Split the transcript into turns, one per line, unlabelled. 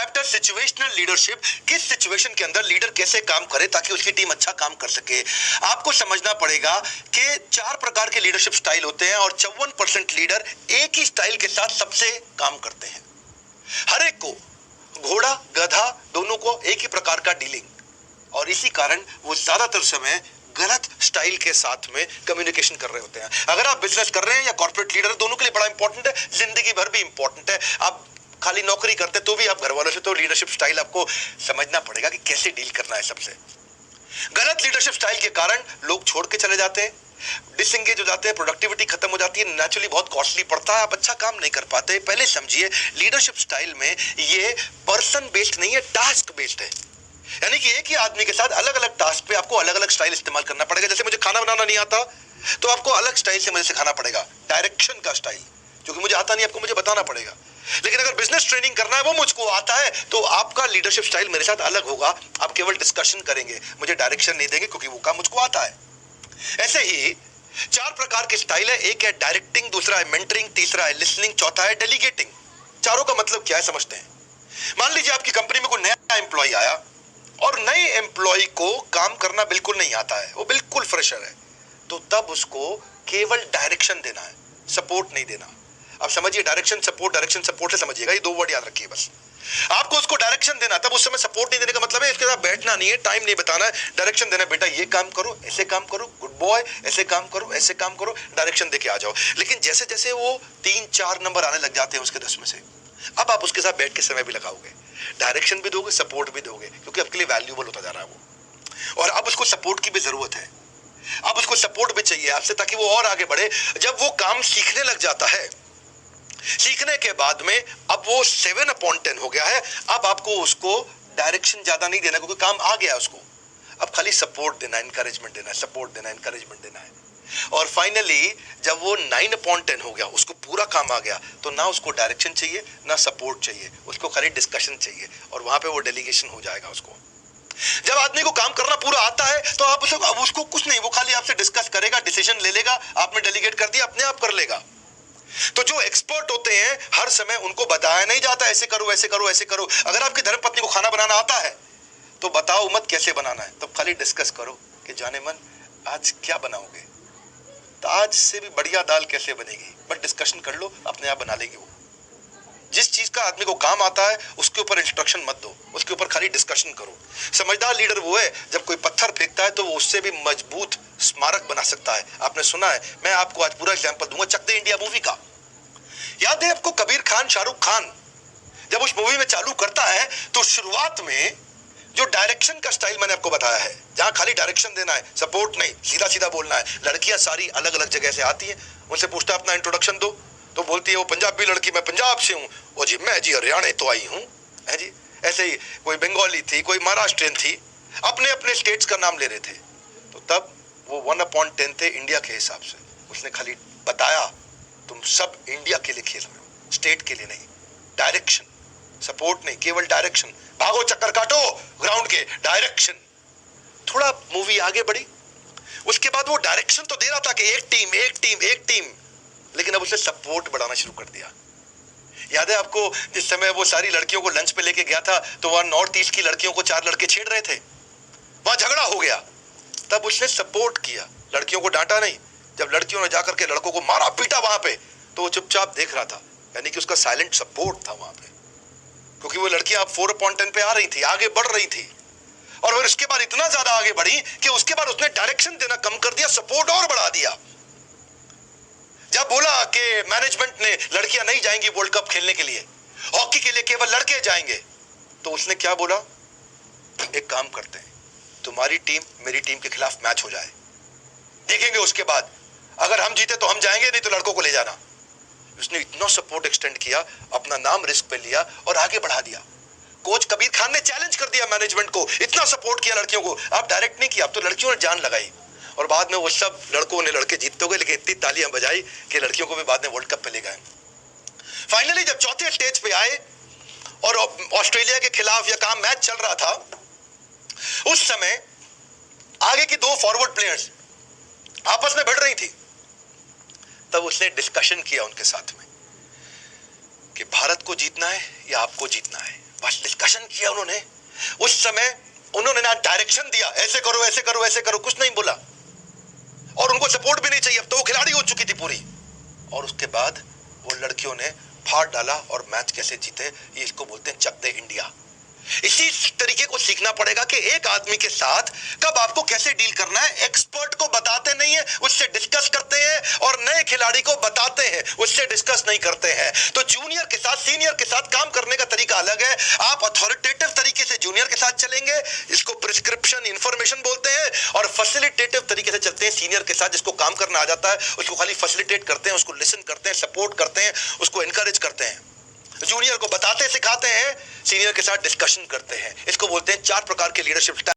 Chapter situational leadership, किस situation के अंदर लीडर कैसे काम करे ताकि उसकी टीम अच्छा काम कर सके। आपको समझना पड़ेगा कि 4 प्रकार के लीडरशिप स्टाइल होते हैं और 54% लीडर एक ही स्टाइल के साथ सबसे काम करते हैं। हर एक को, घोड़ा गधा दोनों को एक ही प्रकार का डीलिंग, और इसी कारण वो ज्यादातर समय गलत स्टाइल के साथ में कम्युनिकेशन कर रहे होते हैं। अगर आप बिजनेस कर रहे हैं या कॉर्पोरेट लीडर, दोनों के लिए बड़ा इंपॉर्टेंट है, जिंदगी भर भी इंपॉर्टेंट है। आप खाली नौकरी करते तो भी आप घर वालों से तो लीडरशिप स्टाइल आपको समझना पड़ेगा कि कैसे डील करना है सबसे। गलत लीडरशिप स्टाइल के कारण लोग छोड़ के चले जाते हैं, डिसएंगेज हो जाते हैं, प्रोडक्टिविटी खत्म हो जाती है, नेचुरली बहुत कॉस्टली पड़ता है, आप अच्छा काम नहीं कर पाते। पहले समझिए, लीडरशिप स्टाइल में ये पर्सन बेस्ड नहीं है, टास्क बेस्ड है। यानी कि एक ही आदमी के साथ अलग अलग टास्क पे आपको अलग अलग स्टाइल इस्तेमाल करना पड़ेगा। जैसे मुझे खाना बनाना नहीं आता तो आपको अलग स्टाइल से मुझे सिखाना पड़ेगा, डायरेक्शन का स्टाइल, क्योंकि मुझे आता नहीं, आपको मुझे बताना पड़ेगा। लेकिन अगर बिजनेस ट्रेनिंग करना है वो मुझको आता है तो आपका लीडरशिप स्टाइल मेरे साथ अलग होगा। आप केवल डिस्कशन करेंगे, मुझे डायरेक्शन नहीं देंगे क्योंकि वो काम मुझको आता है। ऐसे ही 4 प्रकार के स्टाइल है। एक है डायरेक्टिंग, दूसरा है मेंटरिंग, तीसरा है लिसनिंग, चौथा है डेलीगेटिंग। चारों का मतलब क्या है समझते हैं। मान लीजिए आपकी कंपनी में कोई नया एम्प्लॉय आया और नए एम्प्लॉय को काम करना बिल्कुल नहीं आता है, वो बिल्कुल फ्रेशर है, तो तब उसको केवल डायरेक्शन देना है, सपोर्ट नहीं देना। अब समझिए, डायरेक्शन सपोर्ट से समझिएगा, ये 2 वर्ड याद रखिए बस। आपको उसको डायरेक्शन देना, तब उस समय सपोर्ट नहीं देने का मतलब है इसके साथ बैठना नहीं है, टाइम नहीं बताना है, डायरेक्शन देना, बेटा ये काम करो, ऐसे काम करो, गुड बॉय, ऐसे काम करो, ऐसे काम करो, डायरेक्शन देके आ जाओ। लेकिन जैसे जैसे वो 3-4 नंबर आने लग जाते हैं उसके 10 में से, अब आप उसके साथ बैठ के समय भी लगाओगे, डायरेक्शन भी दोगे, सपोर्ट भी दोगे, क्योंकि आपके लिए वैल्यूएबल होता जा रहा है वो। और अब उसको सपोर्ट की भी जरूरत है, अब उसको सपोर्ट भी चाहिए आपसे ताकि वो और आगे बढ़े। जब वो काम सीखने लग जाता है, सीखने के बाद में अब वो 7/10 हो गया है, अब आपको उसको डायरेक्शन ज्यादा नहीं देना क्योंकि काम आ गया उसको, अब खाली सपोर्ट देना, एनकरेजमेंट देना है, सपोर्ट देना, एनकरेजमेंट देना है। और फाइनली जब वो 9/10 हो गया, उसको पूरा काम आ गया, तो ना उसको डायरेक्शन चाहिए ना सपोर्ट चाहिए, उसको खाली डिस्कशन चाहिए, और वहां पे वो डेलीगेशन हो जाएगा उसको। जब आदमी को काम करना पूरा आता है तो आप उसको कुछ नहीं, वो खाली आपसे डिस्कस करेगा, डिसीजन ले लेगा, आपने डेलीगेट कर दिया, अपने आप कर लेगा। तो जो एक्सपर्ट होते हैं हर समय उनको बताया नहीं जाता ऐसे करो ऐसे करो ऐसे करो। अगर आपकी धर्मपत्नी को खाना बनाना आता है तो बताओ मत कैसे बनाना है, तो खाली डिस्कस करो कि जाने मन आज क्या बनाओगे, तो आज से भी बढ़िया दाल कैसे बनेगी, बट डिस्कशन कर लो, अपने आप बना लेगी वो। जिस चीज का आदमी को काम आता है उसके ऊपर इंस्ट्रक्शन मत दो, उसके ऊपर खाली डिस्कशन करो। समझदार लीडर वो है जब कोई पत्थर फेंकता है तो वो उससे भी मजबूत स्मारक बना सकता है। आपने सुना है, मैं आपको आज पूरा एग्जांपल दूंगा चक दे इंडिया मूवी का। याद है आपको कबीर खान, शाहरुख खान जब उस मूवी में चालू करता है तो शुरुआत में जो डायरेक्शन का स्टाइल मैंने आपको बताया है, जहां खाली डायरेक्शन देना है, सपोर्ट नहीं, सीधा सीधा बोलना है। लड़कियां सारी अलग अलग जगह से आती हैं, उनसे पूछता है अपना इंट्रोडक्शन दो, तो बोलती है वो पंजाबी लड़की, मैं पंजाब से हूँ, वो जी मैं जी हरियाणा तो आई हूँ, है जी। ऐसे ही कोई बंगाली थी, कोई महाराष्ट्रियन थी, अपने अपने स्टेट्स का नाम ले रहे थे। तो तब वो 1/10 थे इंडिया के हिसाब से। उसने खाली बताया तुम सब इंडिया के लिए खेल रहे हो, स्टेट के लिए नहीं। डायरेक्शन, सपोर्ट नहीं, केवल डायरेक्शन। भागो चक्कर काटो ग्राउंड के, डायरेक्शन। थोड़ा मूवी आगे बढ़ी, उसके बाद वो डायरेक्शन तो दे रहा था कि एक टीम एक टीम एक टीम, लेकिन अब उसने सपोर्ट बढ़ाना शुरू कर दिया। याद है आपको जिस समय वो सारी लड़कियों को लंच पे लेके गया था तो वहां नॉर्थ ईस्ट की लड़कियों को 4 लड़के छेड़ रहे थे, वहां झगड़ा हो गया, तब उसने सपोर्ट किया, लड़कियों को डांटा नहीं। जब लड़कियों ने जाकर के लड़कों को मारा पीटा वहां पे, तो वो चुपचाप देख रहा था, यानी कि उसका साइलेंट सपोर्ट था वहां पे, क्योंकि वो लड़कियां 4/10 पे आ रही थी, आगे बढ़ रही थी। और फिर उसके बाद इतना ज्यादा आगे बढ़ी कि उसके बाद उसने डायरेक्शन देना कम कर दिया, सपोर्ट और बढ़ा दिया। जब बोला कि मैनेजमेंट ने लड़कियां नहीं जाएंगी वर्ल्ड कप खेलने के लिए, हॉकी के लिए केवल लड़के जाएंगे, तो उसने क्या बोला, एक काम करते हैं, तुम्हारी टीम मेरी टीम के खिलाफ मैच हो जाए, देखेंगे उसके बाद, अगर हम जीते तो हम जाएंगे, नहीं तो लड़कों को ले जाना। उसने इतना सपोर्ट एक्सटेंड किया, अपना नाम रिस्क पे लिया और आगे बढ़ा दिया। कोच कबीर खान ने चैलेंज कर दिया मैनेजमेंट को, इतना सपोर्ट किया लड़कियों को। आप डायरेक्ट नहीं किया, अब तो लड़कियों ने जान लगाई, और बाद में वो सब लड़के जीतते गए, लेकिन इतनी तालियां बजाई कि लड़कियों को भी बाद में वर्ल्ड कप पे ले गए। फाइनली जब चौथे स्टेज पे आए और ऑस्ट्रेलिया के खिलाफ या कहां मैच चल रहा था, उस समय आगे की 2 फॉरवर्ड प्लेयर्स आपस में भिड़ रही थी। तब उसने डिस्कशन किया उनके साथ में कि भारत को जीतना है या आपको जीतना है, बस डिस्कशन किया उन्होंने? उस समय उन्होंने ना डायरेक्शन दिया, ऐसे करो ऐसे करो ऐसे करो, कुछ नहीं बोला। और उनको सपोर्ट भी नहीं चाहिए, अब तो वो खिलाड़ी हो चुकी थी पूरी। और उसके बाद वो लड़कियों ने फाड़ डाला और मैच कैसे जीते, ये इसको बोलते हैं चक दे इंडिया। इसी तरीके को सीखना पड़ेगा कि एक आदमी के साथ कब आपको कैसे डील करना है। एक्सपर्ट को बताते नहीं है, उससे डिस्कस करते हैं, और नए खिलाड़ी को बताते हैं, उससे डिस्कस नहीं करते हैं। तो जूनियर के साथ सीनियर के साथ काम करने का तरीका अलग है। आप अथॉरिटेटिव तरीके से जूनियर के साथ चलेंगे, इसको प्रिस्क्रिप्शन इंफॉर्मेशन बोलते हैं, और फैसिलिटेटिव तरीके से चलते हैं सीनियर के साथ, जिसको काम करना आ जाता है, उसको खाली फैसिलिटेट करते हैं, उसको लिसन करते हैं, सपोर्ट करते हैं, उसको एनकरेज करते हैं। जूनियर को बताते सिखाते हैं, सीनियर के साथ डिस्कशन करते हैं। इसको बोलते हैं 4 प्रकार के लीडरशिप स्टाइल।